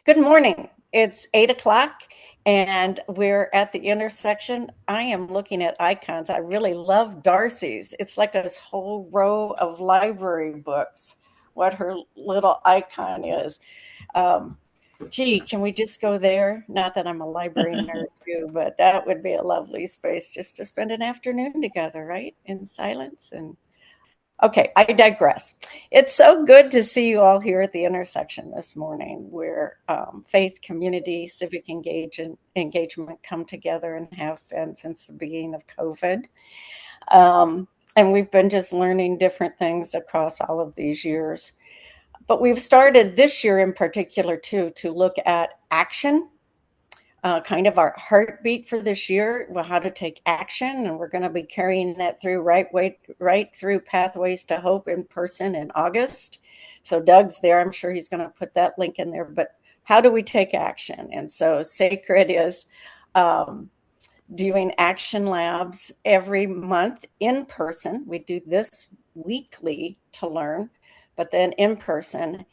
Good morning. It's 8 o'clock and we're at the intersection. I am looking at icons. I really love Darcy's. It's like this whole row of library books, what her little icon is. Um, Gee, can we just go there? Not that I'm a library nerd too, but that would be a lovely space just to spend an afternoon together, right? In silence and Okay, I digress. It's so good to see you all here at the intersection this morning where faith, community, engagement come together and have been since the beginning of COVID. And we've been just learning different things across all of these years. But we've started this year in particular, too, to look at action, kind of our heartbeat for this year, well, how to take action, and we're going to be carrying that through right through Pathways to Hope in person in August. So Doug's there. I'm sure he's going to put that link in there. But how do we take action? And so Sacred is um, doing action labs every month in person. We do this weekly to learn, but then in person.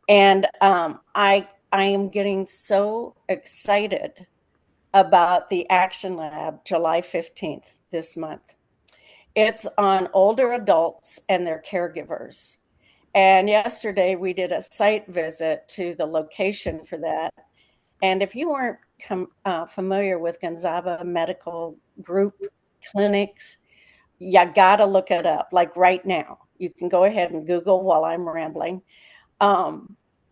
And I am getting so excited about the Action Lab July 15th this month. It's on older adults and their caregivers. And yesterday we did a site visit to the location for that. And if you weren't familiar with Gonzaga Medical Group clinics, you gotta look it up, like right now. You can go ahead and Google while I'm rambling.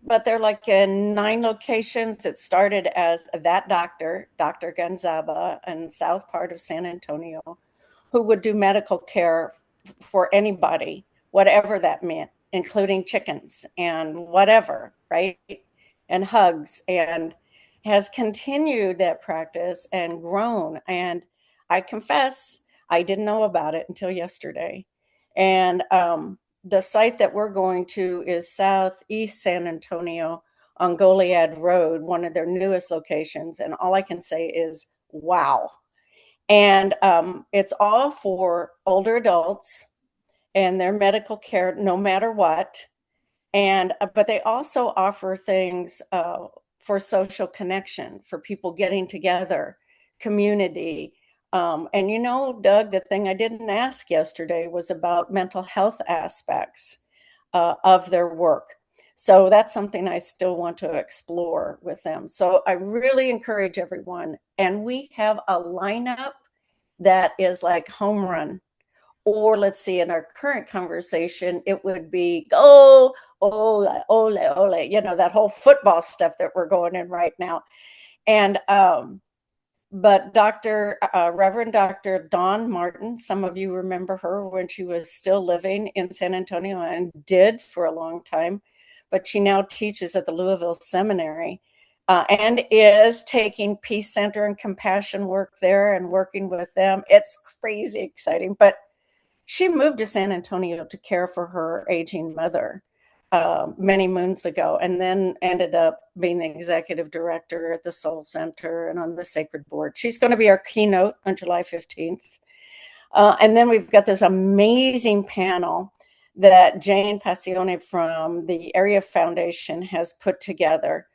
But they're like in 9 locations. It started as that doctor, Dr. Gonzaga, in south part of San Antonio, who would do medical care for anybody, whatever that meant, including chickens and whatever, right? And hugs, and has continued that practice and grown. And I confess, I didn't know about it until yesterday. And the site that we're going to is Southeast San Antonio on Goliad Road, one of their newest locations. And all I can say is, wow. And it's all for older adults and their medical care, no matter what. And but they also offer things for social connection, for people getting together, community. And you know, Doug, the thing I didn't ask yesterday was about mental health aspects of their work. So that's something I still want to explore with them. So I really encourage everyone. And we have a lineup that is like home run. Or let's see, in our current conversation, it would be go, ole, ole, ole, you know, that whole football stuff that we're going in right now. And but Reverend Dr. Dawn Martin, some of you remember her when she was still living in San Antonio and did for a long time, but she now teaches at the Louisville Seminary and is taking Peace Center and compassion work there and working with them. It's crazy exciting, but she moved to San Antonio to care for her aging mother many moons ago, and then ended up being the executive director at the Soul Center and on the Sacred Board. She's going to be our keynote on July 15th. And then we've got this amazing panel that Jane Passione from the Area Foundation has put together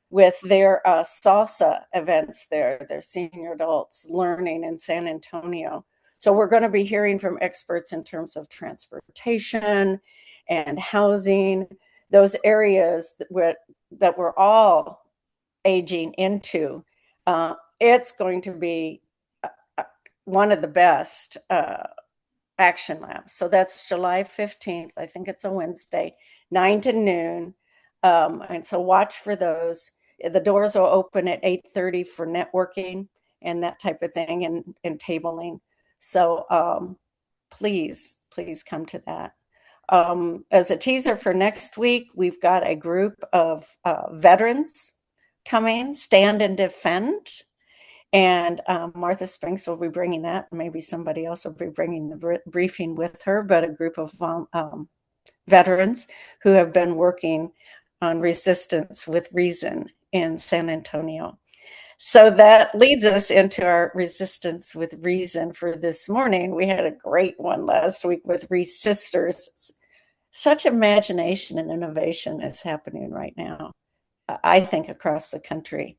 with their salsa events there, their senior adults learning in San Antonio. So we're going to be hearing from experts in terms of transportation and housing, those areas that we're all aging into. It's going to be one of the best action labs. So that's July 15th. I think it's a Wednesday, 9 to noon. And so watch for those. The doors will open at 8:30 for networking and that type of thing, and tabling. So please come to that. As a teaser for next week, we've got a group of veterans coming, Stand and Defend. And Martha Spinks will be bringing that. Maybe somebody else will be bringing the briefing with her, but a group of veterans who have been working on resistance with reason in San Antonio. So that leads us into our resistance with reason for this morning. We had a great one last week with Resisters. Such imagination and innovation is happening right now. I think, across the country.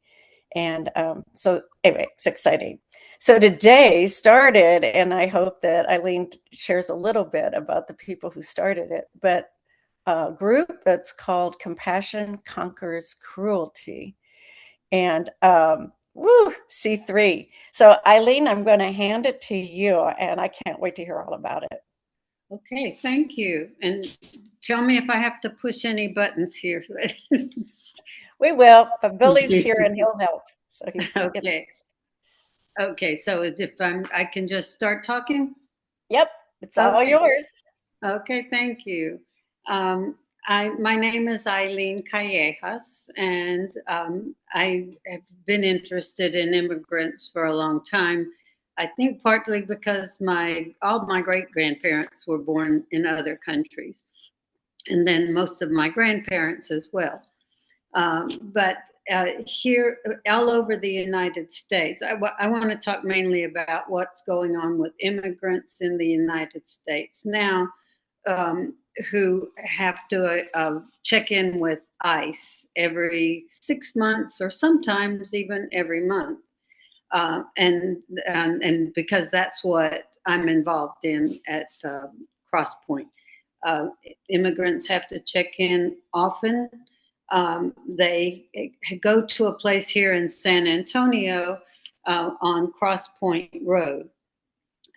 And so anyway, it's exciting. So today started, and I hope that Eileen shares a little bit about the people who started it, but a group that's called Compassion Conquers Cruelty. And C3. So Eileen, I'm going to hand it to you, and I can't wait to hear all about it. Okay, thank you. And tell me if I have to push any buttons here. We will, but Billy's here and he'll help. So Okay. Okay, so if I can just start talking? Yep, it's all Okay. yours. Okay, thank you. My name is Eileen Callejas, and I have been interested in immigrants for a long time. I think partly because all my great grandparents were born in other countries, and then most of my grandparents as well. But here, all over the United States, I want to talk mainly about what's going on with immigrants in the United States now, who have to check in with ICE every 6 months or sometimes even every month. And because that's what I'm involved in at Cross Point. Immigrants have to check in often. They go to a place here in San Antonio on Cross Point Road.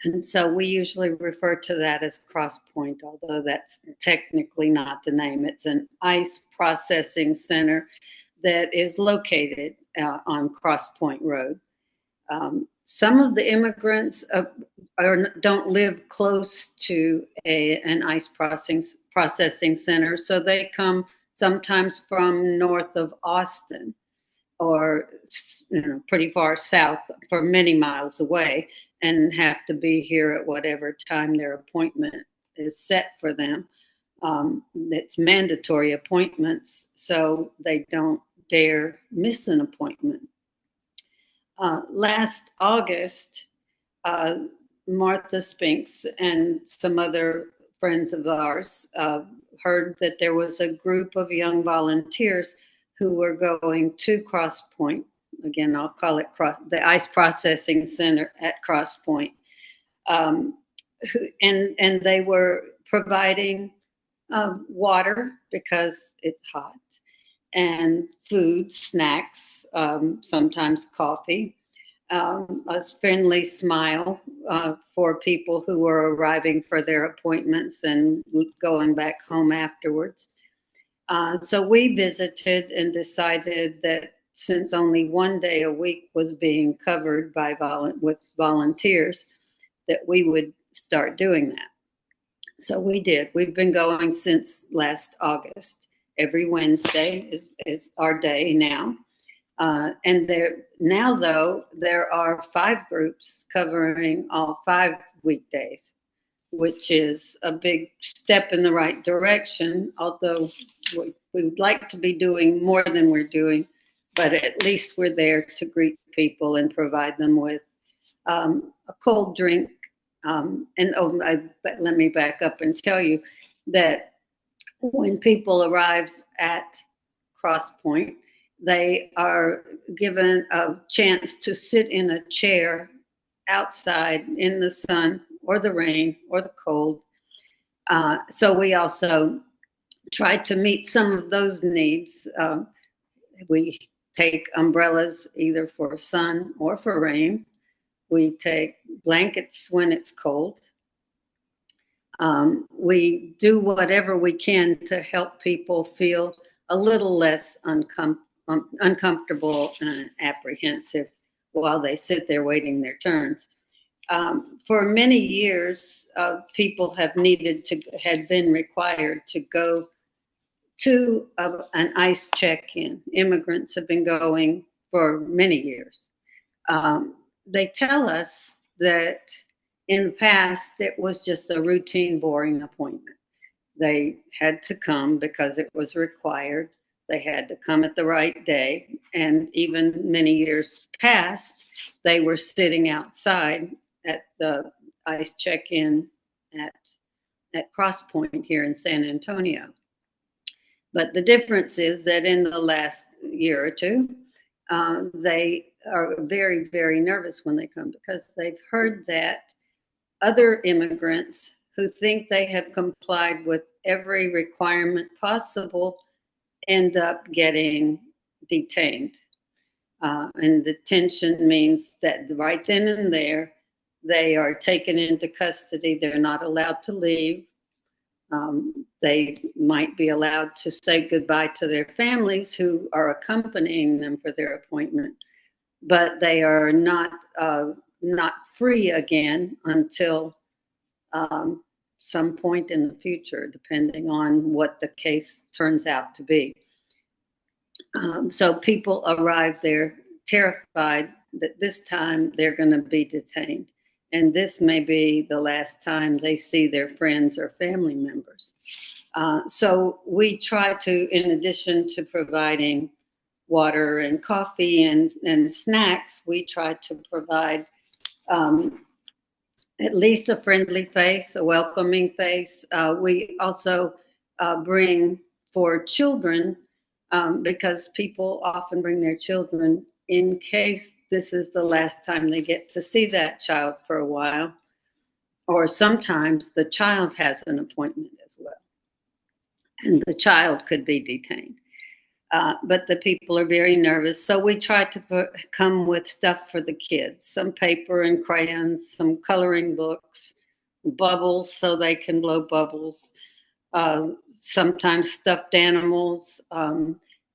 And so we usually refer to that as Cross Point, although that's technically not the name. It's an ICE processing center that is located on Cross Point Road. Some of the immigrants don't live close to an ICE processing center, so they come sometimes from north of Austin or pretty far south for many miles away, and have to be here at whatever time their appointment is set for them. It's mandatory appointments, so they don't dare miss an appointment. Last August, Martha Spinks and some other friends of ours heard that there was a group of young volunteers who were going to Cross Point. Again, I'll call it the ICE Processing Center at Cross Point. And they were providing water because it's hot, and food, snacks, sometimes coffee, a friendly smile for people who were arriving for their appointments and going back home afterwards. So we visited and decided that since only one day a week was being covered by with volunteers, that we would start doing that. So we did. We've been going since last August. Every Wednesday is our day now. And there are 5 groups covering all 5 weekdays, which is a big step in the right direction, although we would like to be doing more than we're doing, but at least we're there to greet people and provide them with a cold drink. But let me back up and tell you that when people arrive at Cross Point, they are given a chance to sit in a chair outside in the sun or the rain or the cold. So we also try to meet some of those needs. We take umbrellas either for sun or for rain. We take blankets when it's cold. We do whatever we can to help people feel a little less uncomfortable and apprehensive while they sit there waiting their turns. For many years, people had been required to go to an ICE check-in. Immigrants have been going for many years. They tell us that in the past, it was just a routine, boring appointment. They had to come because it was required. They had to come at the right day. And even many years past, they were sitting outside at the ICE check-in at Cross Point here in San Antonio. But the difference is that in the last year or two, they are very, very nervous when they come because they've heard that other immigrants who think they have complied with every requirement possible end up getting detained. And detention means that right then and there, they are taken into custody. They're not allowed to leave. They might be allowed to say goodbye to their families who are accompanying them for their appointment, but they are not free again until some point in the future, depending on what the case turns out to be. So people arrive there terrified that this time they're going to be detained. And this may be the last time they see their friends or family members. So we try to, in addition to providing water and coffee and snacks, we try to provide at least a friendly face, a welcoming face. We also bring for children, because people often bring their children in case this is the last time they get to see that child for a while. Or sometimes the child has an appointment as well, and the child could be detained. But the people are very nervous. So we try to come with stuff for the kids, some paper and crayons, some coloring books, bubbles so they can blow bubbles, sometimes stuffed animals.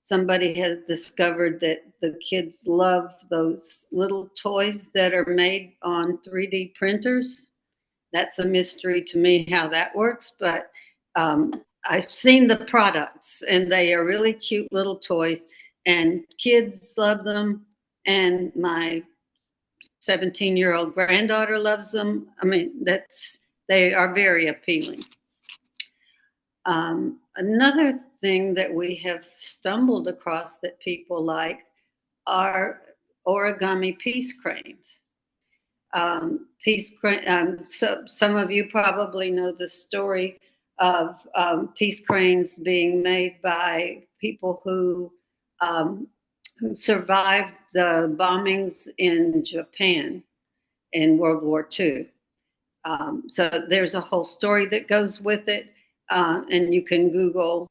Somebody has discovered that the kids love those little toys that are made on 3D printers. That's a mystery to me how that works, but I've seen the products, and they are really cute little toys, and kids love them, and my 17-year-old granddaughter loves them. I mean, they are very appealing. Another thing that we have stumbled across that people like are origami peace cranes. So some of you probably know the story of peace cranes being made by people who survived the bombings in Japan in World War II. So there's a whole story that goes with it, and you can Google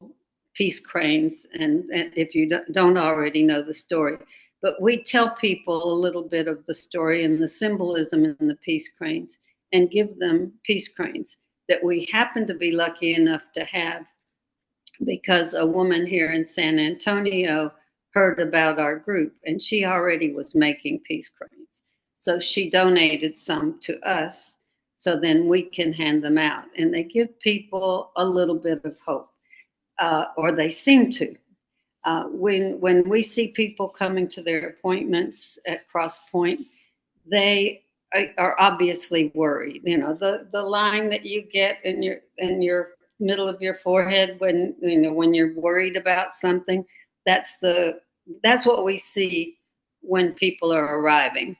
peace cranes, and if you don't already know the story. But we tell people a little bit of the story and the symbolism in the peace cranes, and give them peace cranes that we happen to be lucky enough to have, because a woman here in San Antonio heard about our group, and she already was making peace cranes. So she donated some to us, so then we can hand them out. And they give people a little bit of hope, or they seem to. When we see people coming to their appointments at Cross Point, they are obviously worried. You know, the line that you get in your middle of your forehead when you're worried about something, that's what we see when people are arriving.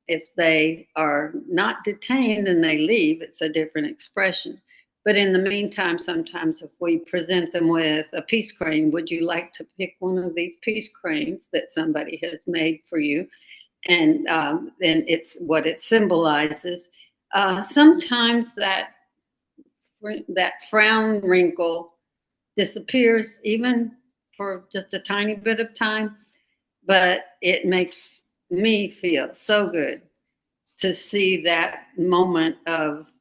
If they are not detained and they leave, it's a different expression. But in the meantime, sometimes if we present them with a peace crane, would you like to pick one of these peace cranes that somebody has made for you? And then it's what it symbolizes. Sometimes that frown wrinkle disappears, even for just a tiny bit of time, but it makes me feel so good to see that moment of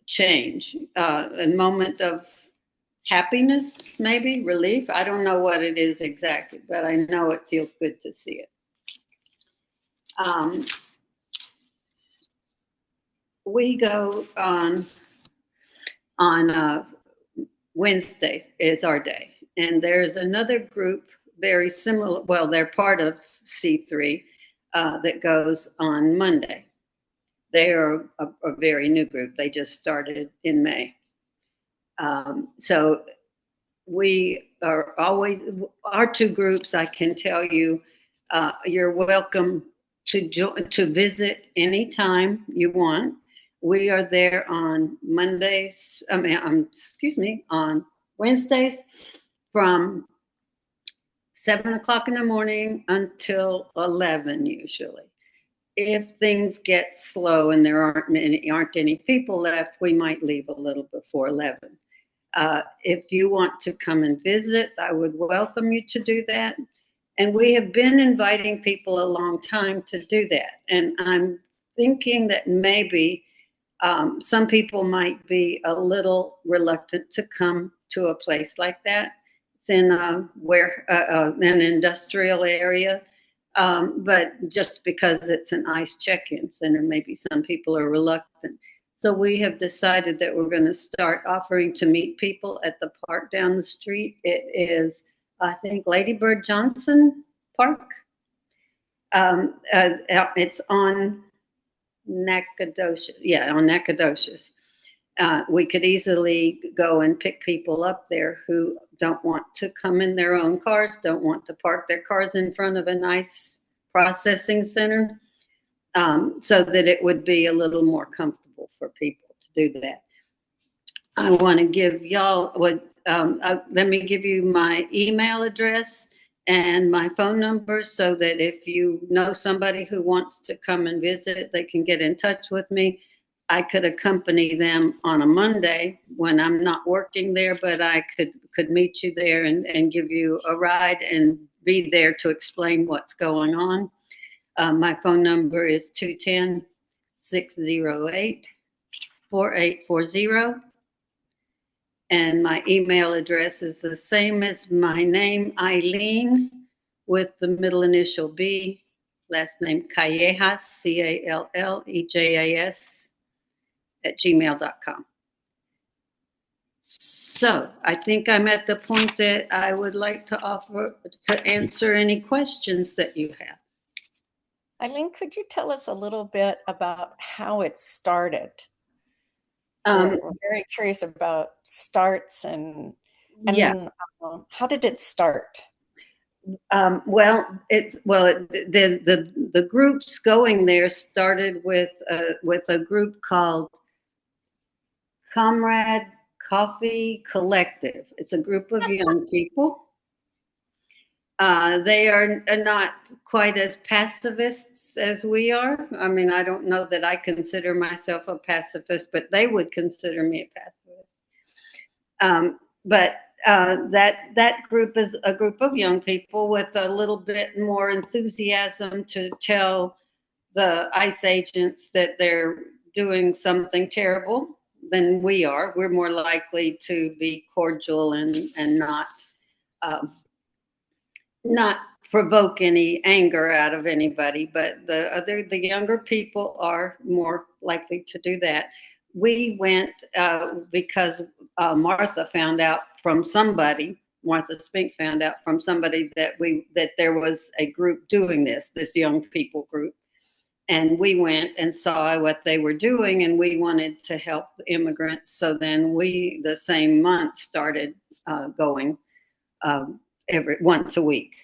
change, a moment of happiness, maybe relief. I don't know what it is exactly, but I know it feels good to see it. We go on Wednesday is our day, and there's another group very similar. Well, they're part of C3 that goes on Monday. They are a very new group. They just started in May. So we are always, our two groups, I can tell you, you're welcome to visit anytime you want. We are there on Mondays, on Wednesdays from 7 o'clock in the morning until 11 usually. If things get slow and there aren't any people left, we might leave a little before 11. If you want to come and visit, I would welcome you to do that. And we have been inviting people a long time to do that. And I'm thinking that maybe some people might be a little reluctant to come to a place like that. It's in an industrial area, but just because it's an ICE check-in center, maybe some people are reluctant. So we have decided that we're going to start offering to meet people at the park down the street. It is, I think, Lady Bird Johnson Park. It's on Nacogdoches. Yeah, on Nacogdoches. We could easily go and pick people up there who don't want to come in their own cars, don't want to park their cars in front of a nice processing center, so that it would be a little more comfortable for people to do that. I want to give y'all let me give you my email address and my phone number so that if you know somebody who wants to come and visit, they can get in touch with me. I could accompany them on a Monday when I'm not working there, but I could meet you there and give you a ride and be there to explain what's going on. My phone number is 210-608-4840. And my email address is the same as my name, Eileen, with the middle initial B, last name Callejas, Callejas, @gmail.com. So I think I'm at the point that I would like to offer to answer any questions that you have. Eileen, could you tell us a little bit about how it started? We're very curious about starts and yeah. How did it start? The groups going there started with a group called Comrade Coffee Collective. It's a group of young people. They are not quite as pacifists as we are. I mean, I don't know that I consider myself a pacifist, but they would consider me a pacifist. That group is a group of young people with a little bit more enthusiasm to tell the ICE agents that they're doing something terrible than we are. We're more likely to be cordial and not provoke any anger out of anybody, but the younger people are more likely to do that. We went because Martha Spinks found out from somebody that there was a group doing this young people group. And we went and saw what they were doing, and we wanted to help the immigrants. So then we, the same month, started going once a week.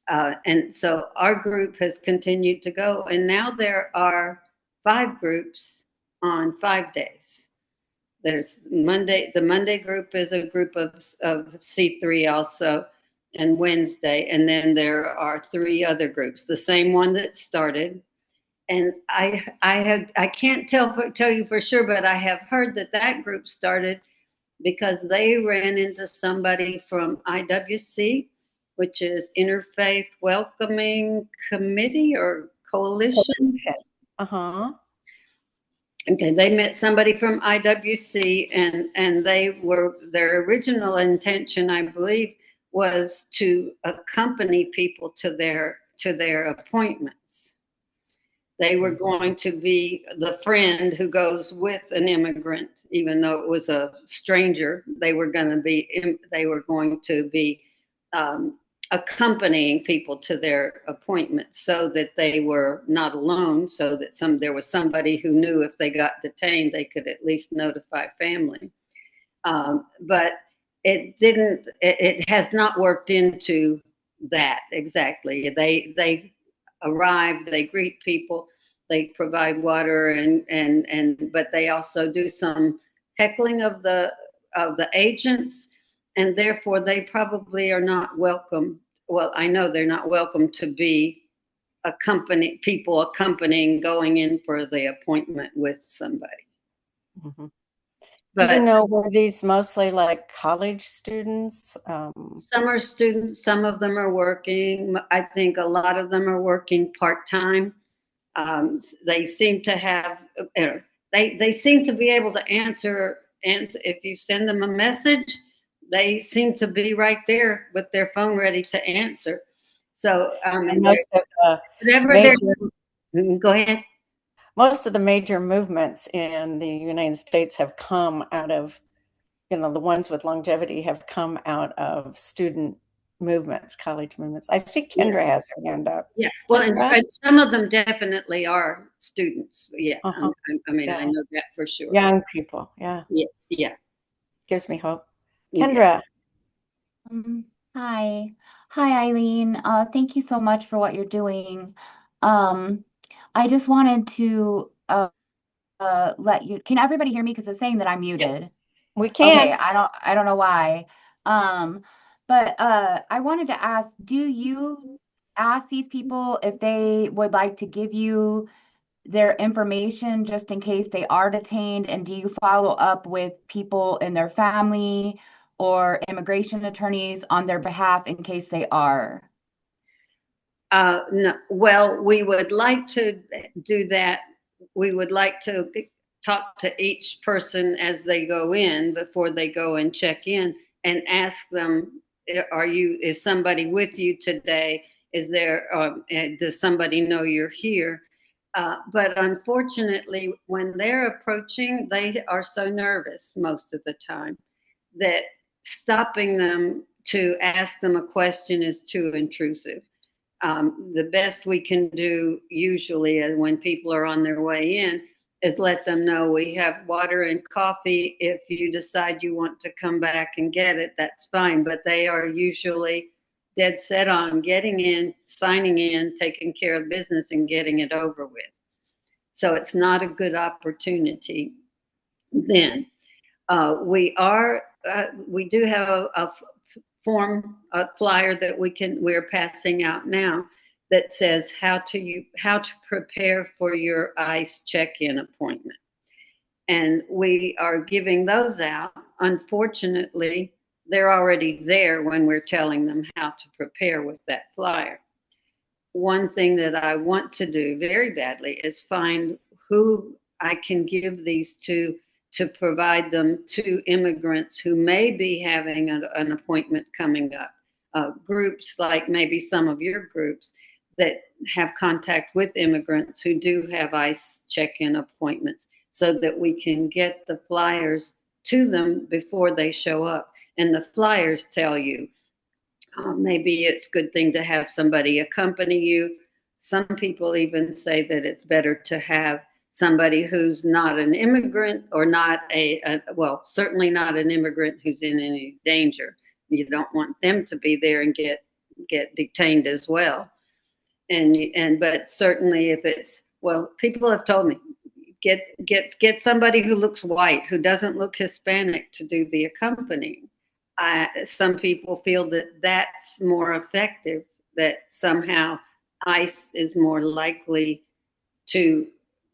And so our group has continued to go, and now there are 5 groups on 5 days. There's Monday. The Monday group is a group of C3 also, and Wednesday, and then there are 3 other groups. The same one that started, and I can't tell you for sure, but I have heard that group started because they ran into somebody from IWC, which is Interfaith Welcoming Committee or Coalition. Uh-huh. Okay, they met somebody from IWC, and their original intention, I believe, was to accompany people to their appointments. They were going to be the friend who goes with an immigrant, even though it was a stranger. They were going to be accompanying people to their appointments so that they were not alone, so that there was somebody who knew if they got detained, they could at least notify family. But it has not worked into that exactly. They arrive, they greet people, they provide water, but they also do some heckling of the of the agents, and therefore they probably are not welcome. Well, I know they're not welcome to be people accompanying going in for the appointment with somebody. Mm-hmm. Do you But know, were these mostly like college students? some are students, some of them are working. I think a lot of them are working part-time. They seem to have, they seem to be able to answer, and if you send them a message, they seem to be right there with their phone ready to answer. So, And most of the whatever they're major doing, go ahead. most of the major movements in the United States have come out of, the ones with longevity have come out of student movements, college movements. I see Yeah. Kendra has her hand up. Yeah, well, Kendra? and some of them definitely are students. Yeah, Uh-huh. I mean, I Yeah. know that for sure. Young people. Yeah. Yes, yeah, Gives me hope. yeah. Kendra. Um, Hi. Hi, Eileen. Thank you so much for what you're doing. Um, I just wanted to let you, can everybody hear me? Because it's saying that I'm Yeah, muted. we Okay, can. I don't know why. Um, but I wanted to ask, do you ask these people if they would like to give you their information just in case they are detained? And do you follow up with people in their family or immigration attorneys on their behalf in case they are? No, well, we would like to do that. We would like to talk to each person as they go in before they go and check in and ask them, is somebody with you today? Does somebody know you're here? But unfortunately, when they're approaching, they are so nervous most of the time that stopping them to ask them a question is too intrusive. The best we can do usually when people are on their way in is let them know we have water and coffee. If you decide you want to come back and get it, that's fine. But they are usually dead set on getting in, signing in, taking care of business, and getting it over with. So it's not a good opportunity then. We do have a form, a flyer that we're passing out now that says how to prepare for your ICE check-in appointment. And we are giving those out. Unfortunately, they're already there when we're telling them how to prepare with that flyer. One thing that I want to do very badly is find who I can give these to provide them to immigrants who may be having an appointment coming up. Groups like maybe some of your groups that have contact with immigrants who do have ICE check-in appointments so that we can get the flyers to them before they show up. And the flyers tell you, maybe it's a good thing to have somebody accompany you. Some people even say that it's better to have somebody who's not an immigrant or not well, certainly not an immigrant who's in any danger. You don't want them to be there and get detained as well. But certainly if it's, well, people have told me, get somebody who looks white, who doesn't look Hispanic to do the accompanying. Some people feel that that's more effective, that somehow ICE is more likely to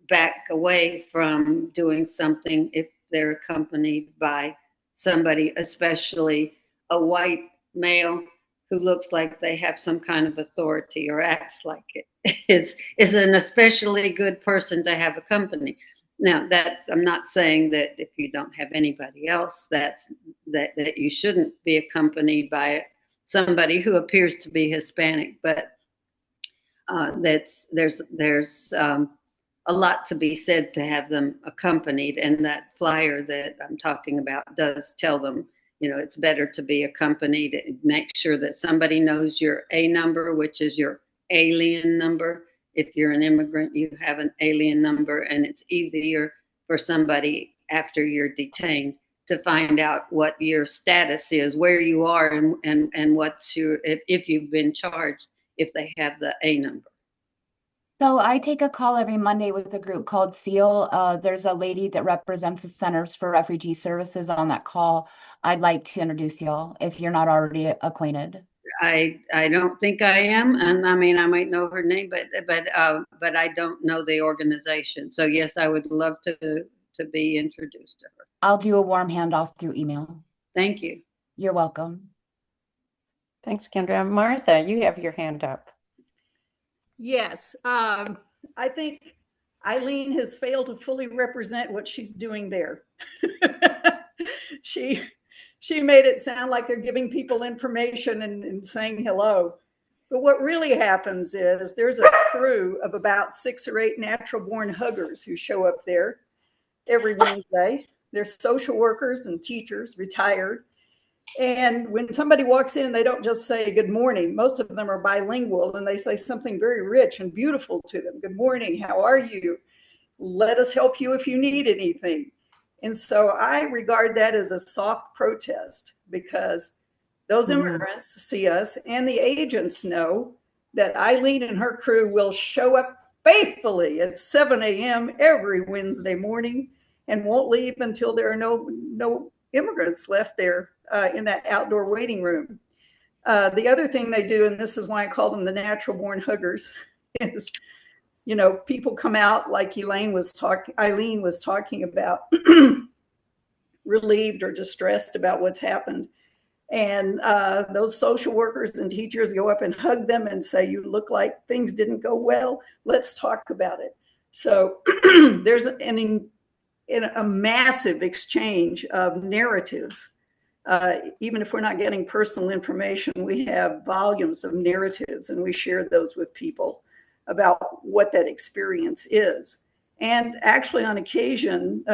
back away from doing something if they're accompanied by somebody, especially a white male who looks like they have some kind of authority or acts like it is an especially good person to have accompanied. Now, that I'm not saying that if you don't have anybody else, that you shouldn't be accompanied by somebody who appears to be Hispanic, but there's a lot to be said to have them accompanied, and that flyer that I'm talking about does tell them, it's better to be accompanied. Make sure that somebody knows your A number, which is your alien number. If you're an immigrant, you have an alien number, and it's easier for somebody after you're detained to find out what your status is, where you are, and what's your, if you've been charged, if they have the A number. So I take a call every Monday with a group called SEAL. There's a lady that represents the Centers for Refugee Services on that call. I'd like to introduce y'all if you're not already acquainted. I don't think I am, and I mean I might know her name, but I don't know the organization. So yes, I would love to be introduced to her. I'll do a warm handoff through email. Thank you. You're welcome. Thanks, Kendra. Martha, you have your hand up. Yes, I think Eileen has failed to fully represent what she's doing there. she she made it sound like they're giving people information and saying hello. But what really happens is there's a crew of about 6 or 8 natural born huggers who show up there every Wednesday. They're social workers and teachers, retired. And when somebody walks in, they don't just say good morning. Most of them are bilingual and they say something very rich and beautiful to them. Good morning, how are you? Let us help you if you need anything. And so I regard that as a soft protest because those immigrants see us and the agents know that Eileen and her crew will show up faithfully at 7 a.m. every Wednesday morning and won't leave until there are no immigrants left there in that outdoor waiting room. The other thing they do, and this is why I call them the natural born huggers, is, people come out like Eileen was talking about, relieved or distressed about what's happened. And those social workers and teachers go up and hug them and say, you look like things didn't go well. Let's talk about it. So there's a massive exchange of narratives. Even if we're not getting personal information, we have volumes of narratives and we share those with people about what that experience is. And actually on occasion,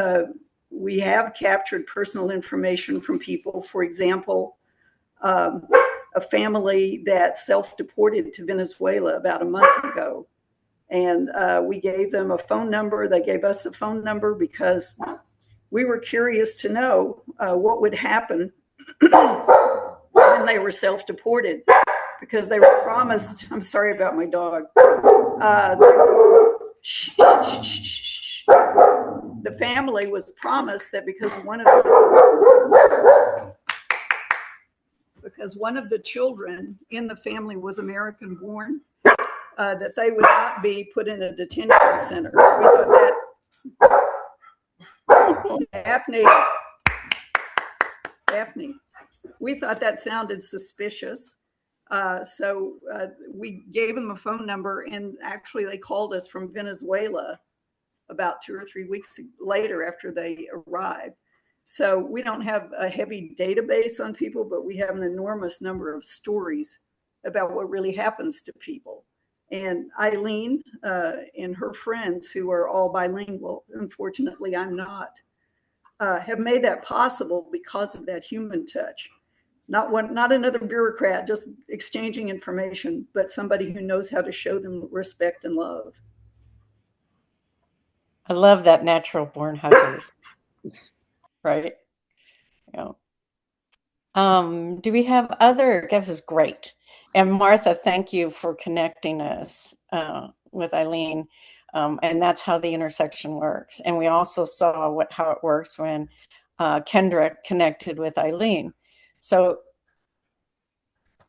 we have captured personal information from people. For example, a family that self-deported to Venezuela about a month ago. And we gave them a phone number. They gave us a phone number because we were curious to know what would happen when they were self-deported, because they were promised. I'm sorry about my dog. The family was promised that because one of the children in the family was American born, that they would not be put in a detention center. We thought that Daphne, we thought that sounded suspicious. So we gave them a phone number, and actually they called us from Venezuela about 2 or 3 weeks later after they arrived. So we don't have a heavy database on people, but we have an enormous number of stories about what really happens to people. And Eileen and her friends, who are all bilingual, unfortunately I'm not, have made that possible because of that human touch. Not another bureaucrat just exchanging information, but somebody who knows how to show them respect and love. I love that natural born huggers. Right? Yeah. Do we have other? This is great. And Martha, thank you for connecting us with Eileen. And that's how the intersection works. And we also saw how it works when Kendra connected with Eileen. So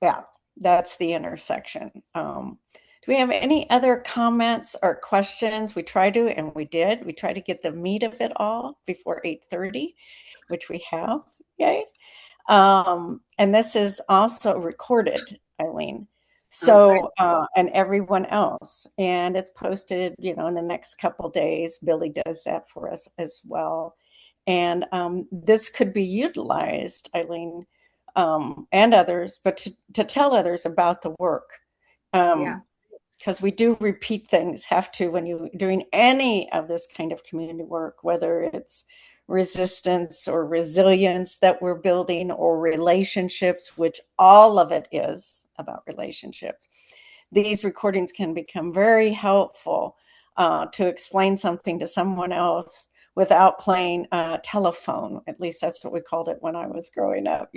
yeah, that's the intersection. Do we have any other comments or questions? We tried to, and we did. We tried to get the meat of it all before 8:30, which we have. Yay. And this is also recorded, Eileen. So, and everyone else. And it's posted, in the next couple days. Billy does that for us as well. And this could be utilized, Eileen, and others, but to tell others about the work. Because we do repeat things, have to, when you're doing any of this kind of community work, whether it's resistance or resilience that we're building, or relationships, which all of it is about relationships. These recordings can become very helpful to explain something to someone else without playing telephone. At least that's what we called it when I was growing up,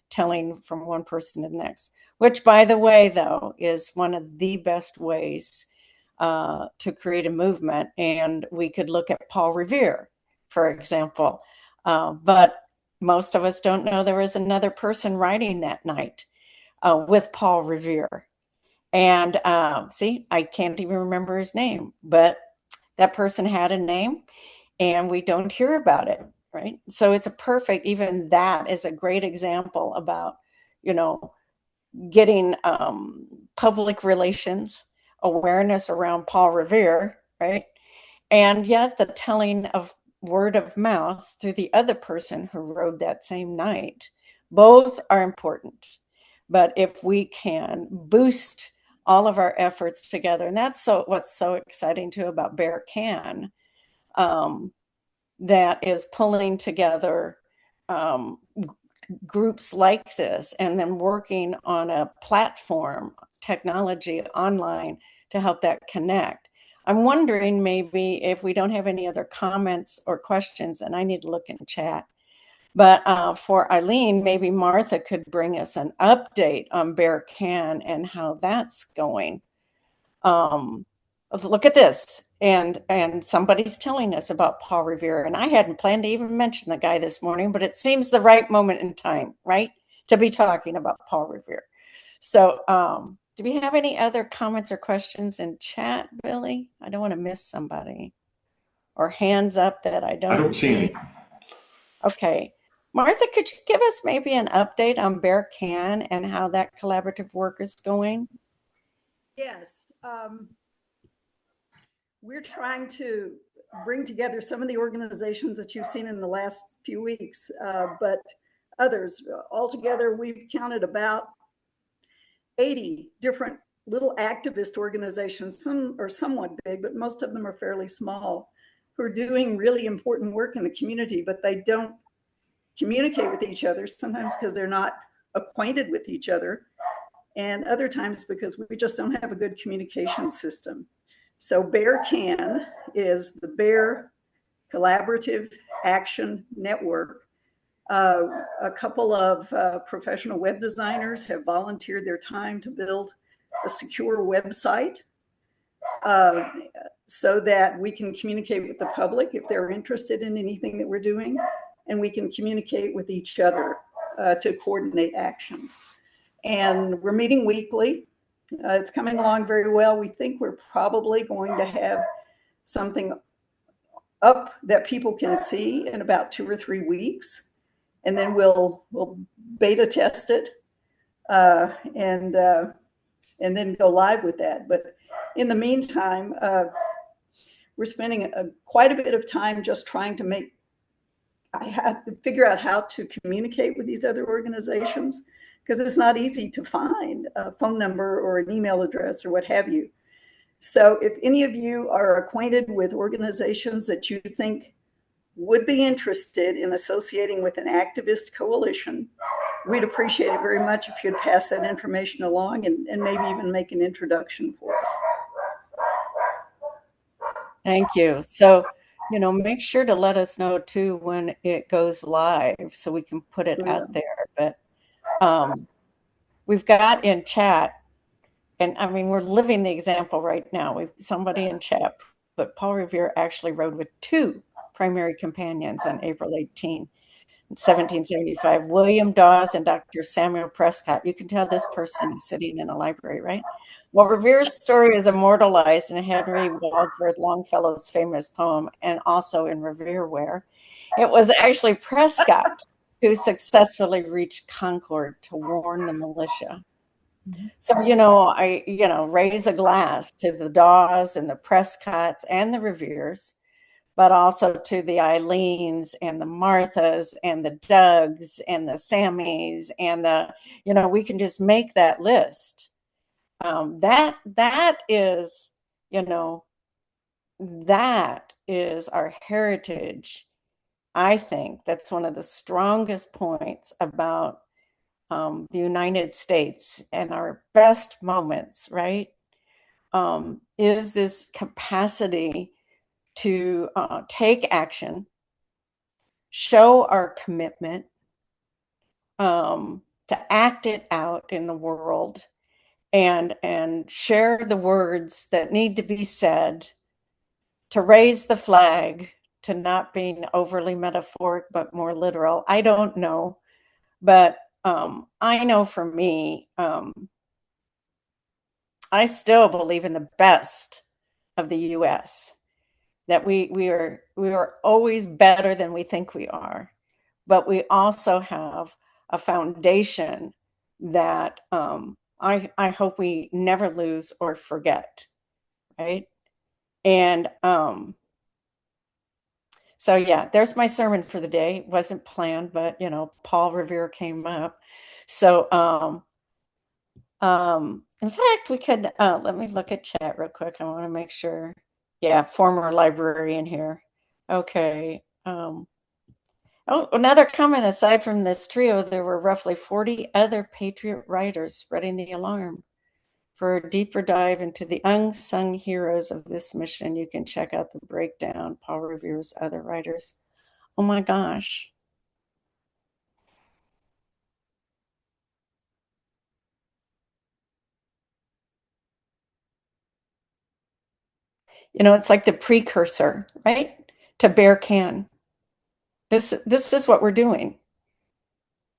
telling from one person to the next, which, by the way, though, is one of the best ways to create a movement. And we could look at Paul Revere, for example. But most of us don't know there was another person writing that night with Paul Revere. And see, I can't even remember his name, but that person had a name and we don't hear about it, right? So it's a perfect, even that is a great example about, getting public relations awareness around Paul Revere, right? And yet the telling of word of mouth through the other person who rode that same night. Both are important. But if we can boost all of our efforts together, and that's what's so exciting too about Bear Can, that is pulling together groups like this and then working on a platform, technology online to help that connect. I'm wondering maybe if we don't have any other comments or questions, and I need to look in chat, but for Eileen, maybe Martha could bring us an update on Bear Can and how that's going. Look at this. And somebody's telling us about Paul Revere. And I hadn't planned to even mention the guy this morning, but it seems the right moment in time, right, to be talking about Paul Revere. So do we have any other comments or questions in chat, Billy? I don't want to miss somebody. Or hands up that I don't see any. Okay. Martha, could you give us maybe an update on Bear Can and how that collaborative work is going? Yes. We're trying to bring together some of the organizations that you've seen in the last few weeks, but others. Altogether, we've counted about 80 different little activist organizations. Some are somewhat big, but most of them are fairly small, who are doing really important work in the community, but they don't communicate with each other, sometimes because they're not acquainted with each other, and other times because we just don't have a good communication system. So Bear Can is the Bear Collaborative Action Network. A couple of professional web designers have volunteered their time to build a secure website so that we can communicate with the public if they're interested in anything that we're doing, and we can communicate with each other to coordinate actions. And we're meeting weekly. It's coming along very well. We think we're probably going to have something up that people can see in about 2 or 3 weeks, and then we'll beta test it and then go live with that. But in the meantime, we're spending quite a bit of time just trying to I have to figure out how to communicate with these other organizations, because it's not easy to find a phone number or an email address or what have you. So if any of you are acquainted with organizations that you think would be interested in associating with an activist coalition, we'd appreciate it very much if you'd pass that information along and maybe even make an introduction for us. Thank you. So, make sure to let us know too when it goes live so we can put it out there. But we've got in chat, and I mean, we're living the example right now. Somebody in chat, but Paul Revere actually rode with 2 primary companions on April 18, 1775, William Dawes and Dr. Samuel Prescott. You can tell this person is sitting in a library, right? Well, Revere's story is immortalized in Henry Wadsworth Longfellow's famous poem, and also in Revereware. It was actually Prescott who successfully reached Concord to warn the militia. So, I raise a glass to the Dawes and the Prescotts and the Reveres, but also to the Eileens and the Marthas and the Dougs and the Sammys and we can just make that list. That is, that is our heritage. I think that's one of the strongest points about the United States and our best moments, right? Is this capacity to take action, show our commitment, to act it out in the world, and share the words that need to be said, to raise the flag, to not being overly metaphoric but more literal. I don't know, but I know for me, I still believe in the best of the U.S. That we are always better than we think we are, but we also have a foundation that I hope we never lose or forget, right? And so yeah, there's my sermon for the day. It wasn't planned, but Paul Revere came up. So in fact, we could let me look at chat real quick. I want to make sure. Yeah, former librarian here. Okay. Oh, another comment. Aside from this trio, there were roughly 40 other Patriot writers spreading the alarm. For a deeper dive into the unsung heroes of this mission, you can check out the breakdown, Paul Revere's other writers. Oh my gosh. It's like the precursor, right? To Bear Can. This is what we're doing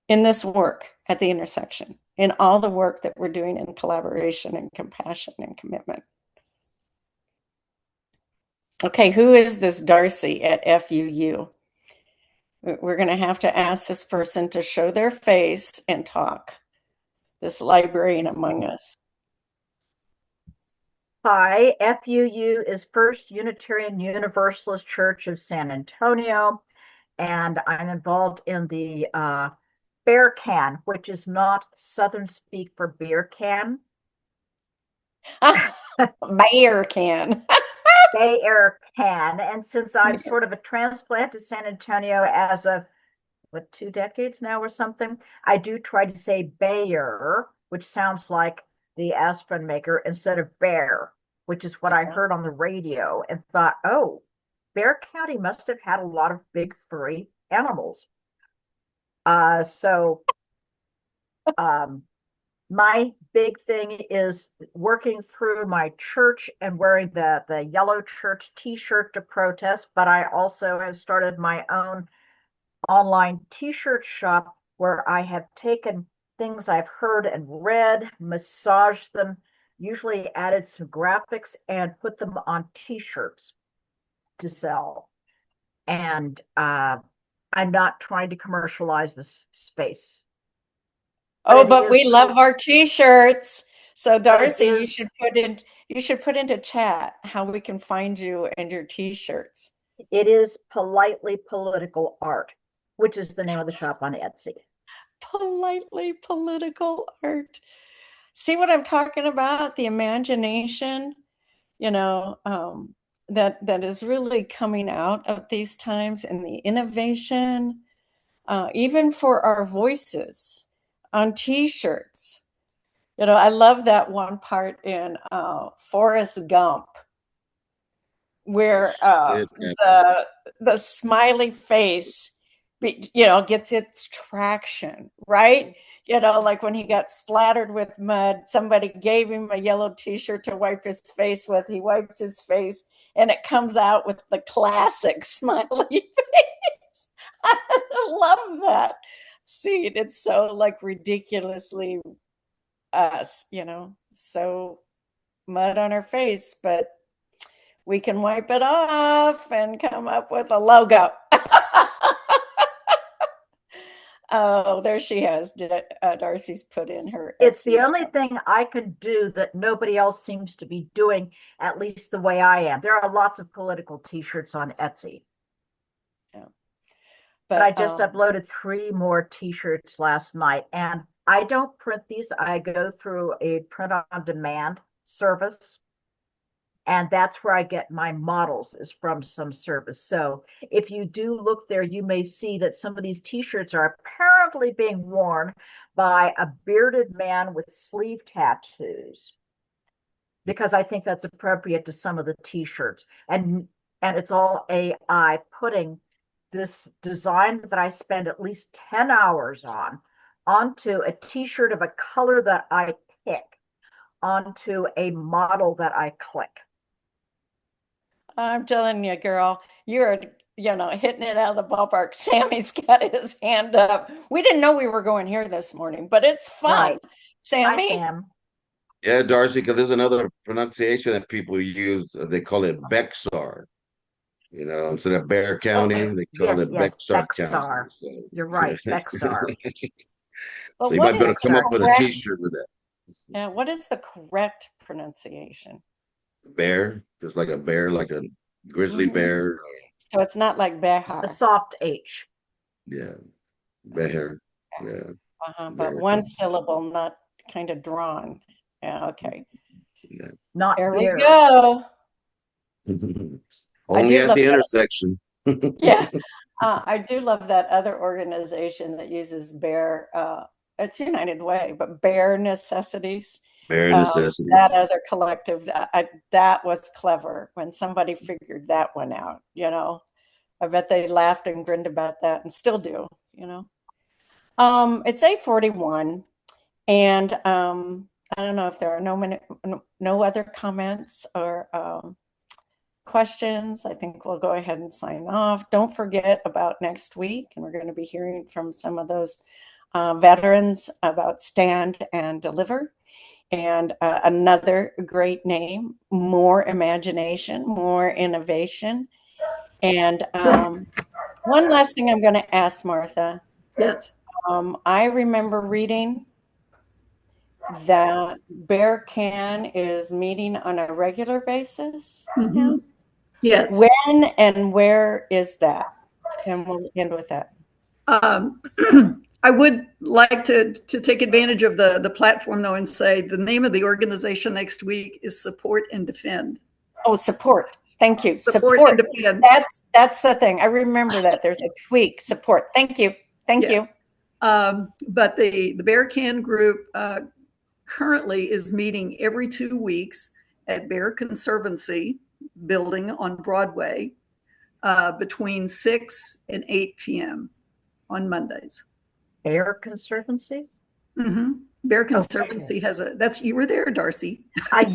in this work at the intersection, in all the work that we're doing in collaboration and compassion and commitment. Okay, who is this Darcy at FUU? We're going to have to ask this person to show their face and talk, this librarian among us. Hi, FUU is First Unitarian Universalist Church of San Antonio, and I'm involved in the Bear Can, which is not Southern speak for beer can. Bear Can. Bay Air Can. And since I'm sort of a transplant to San Antonio as of 2 decades now or something, I do try to say Bayer, which sounds like the aspirin maker, instead of bear, which is what I heard on the radio and thought, oh, Bear County must have had a lot of big furry animals. So my big thing is working through my church and wearing the yellow church t-shirt to protest, but I also have started my own online t-shirt shop where I have taken things I've heard and read, massaged them, usually added some graphics and put them on t-shirts to sell. And I'm not trying to commercialize this space. Oh, but we love our t-shirts. So Darcy, you should put into chat how we can find you and your t-shirts. It is Politely Political Art, which is the name of the shop on Etsy. Politely Political Art. See what I'm talking about? The imagination, that is really coming out of these times, and the innovation, even for our voices on t-shirts. I love that one part in Forrest Gump where the smiley face gets its traction, right? Like when he got splattered with mud, somebody gave him a yellow t-shirt to wipe his face with. He wipes his face and it comes out with the classic smiley face. I love that scene. It's so like ridiculously us, so mud on our face, but we can wipe it off and come up with a logo. Oh, there she has. Darcy's put in her. It's the only thing I can do that nobody else seems to be doing, at least the way I am. There are lots of political t-shirts on Etsy. Yeah. But I just uploaded 3 more t-shirts last night, and I don't print these. I go through a print-on-demand service, and that's where I get my models, is from some service. So if you do look there, you may see that some of these t-shirts are apparently being worn by a bearded man with sleeve tattoos, because I think that's appropriate to some of the t-shirts. And it's all AI putting this design that I spend at least 10 hours on onto a t-shirt of a color that I pick. onto a model that I click. I'm telling you, girl, you're, hitting it out of the ballpark. Sammy's got his hand up. We didn't know we were going here this morning, but it's fun. Right. Hi, Sammy? Sam. Yeah, Darcy, because there's another pronunciation that people use. They call it Bexar. Instead of Bear County, they call Yes, it yes, Bexar Bexar. County. So, You're right, Bexar. But so you what might better is come the up with a correct, T-shirt with that. yeah, what is the correct pronunciation? Bear, just like a bear, like a grizzly Mhm. bear. So it's not like A Behar, soft H. Yeah, bear. Yeah, but bear. one syllable, not kind of drawn. Yeah, okay. Yeah. Not There we bear. go. Only do at love the that. intersection. Yeah. I do love that other organization that uses bear. It's United Way, but Bare Necessities. Bare That necessities. other collective, that was clever when somebody figured that one out. I bet they laughed and grinned about that and still do. It's 8:41, and I don't know if there are no other comments or questions. I think we'll go ahead and sign off. Don't forget about next week, and we're going to be hearing from some of those veterans about Stand and Deliver. And another great name, More Imagination, More Innovation. And one last thing I'm going to ask Martha. Yes. I remember reading that Bear Can is meeting on a regular basis. Mm-hmm. Yes. When and where is that? And we'll end with that. I would like to take advantage of the platform, though, and say the name of the organization next week is Support and Defend. Oh, support. Thank you. Support and defend. That's the thing. I remember that. There's a tweak. Support. Thank you. Thank you. But the Bear Can group currently is meeting every 2 weeks at Bear Conservancy building on Broadway between 6 and 8 p.m. on Mondays. Bear Conservancy? Mm-hmm. Bear Conservancy has you were there, Darcy.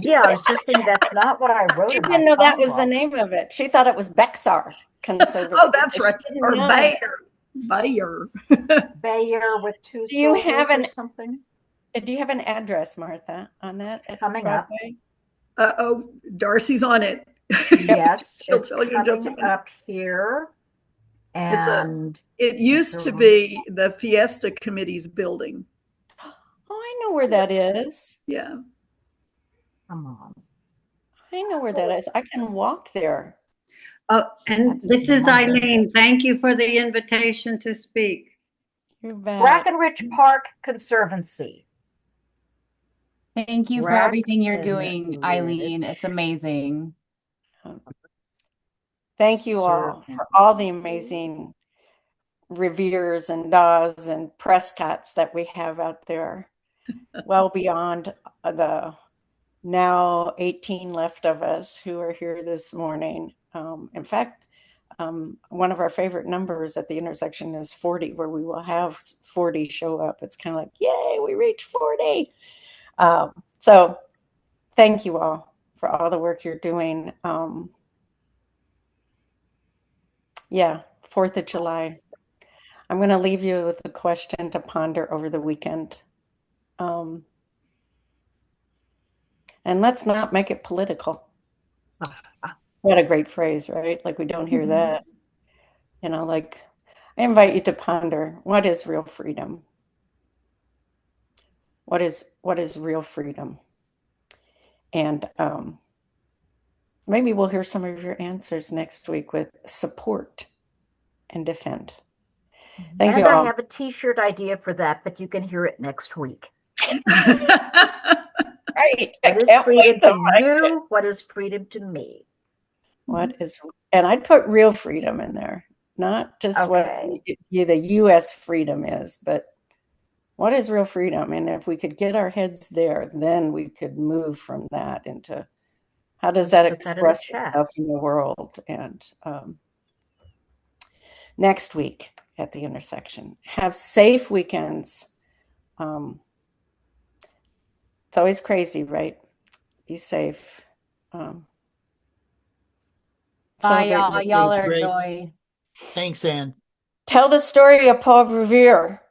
Yeah, I was just saying that's not what I wrote. She didn't know that was the name of it. She thought it was Bexar Conservancy. Oh, that's right. Or Bayer. Bayer with two. Do you have something? Do you have an address, Martha, on that? Coming Broadway? Up. Darcy's on it. Yes, she'll tell you just up here. And it used to be the Fiesta Committee's building. Oh, I know where that is. Yeah. Come on. I know where that is. I can walk there. Oh, and this is Eileen. Thank you for the invitation to speak. You're back. Brackenridge Park Conservancy. Thank you for everything you're doing, Eileen. It's amazing. Thank you all for all the amazing Reveres and Dawes and Prescotts that we have out there. Well beyond the now 18 left of us who are here this morning. In fact, one of our favorite numbers at the intersection is 40, where we will have 40 show up. It's kind of like, yay, we reached 40. So thank you all for all the work you're doing. Yeah, 4th of July. I'm going to leave you with a question to ponder over the weekend. And let's not make it political. What a great phrase, right? Like we don't hear that. Like I invite you to ponder, what is real freedom? What is real freedom? And maybe we'll hear some of your answers next week with support and defend. Thank you all. I have a t-shirt idea for that, but you can hear it next week. Right. What is freedom to you? What is freedom to me? And I'd put real freedom in there, not just what the U.S. freedom is, but what is real freedom? And if we could get our heads there, then we could move from that into how does that express itself in the world? And next week at the intersection, have safe weekends. It's always crazy, right? Be safe. Um, Bye, celebrate. y'all. Y'all are a Great. joy. Thanks, Ann. Tell the story of Paul Revere.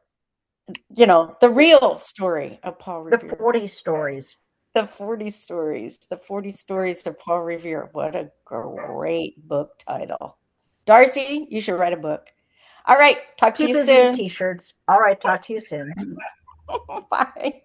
You know, the real story of Paul The Revere. 40 stories. The 40 stories. The 40 stories of Paul Revere. What a great book title. Darcy, you should write a book. All right. Talk to Too you busy with soon. t-shirts. All right, talk to you soon. Bye.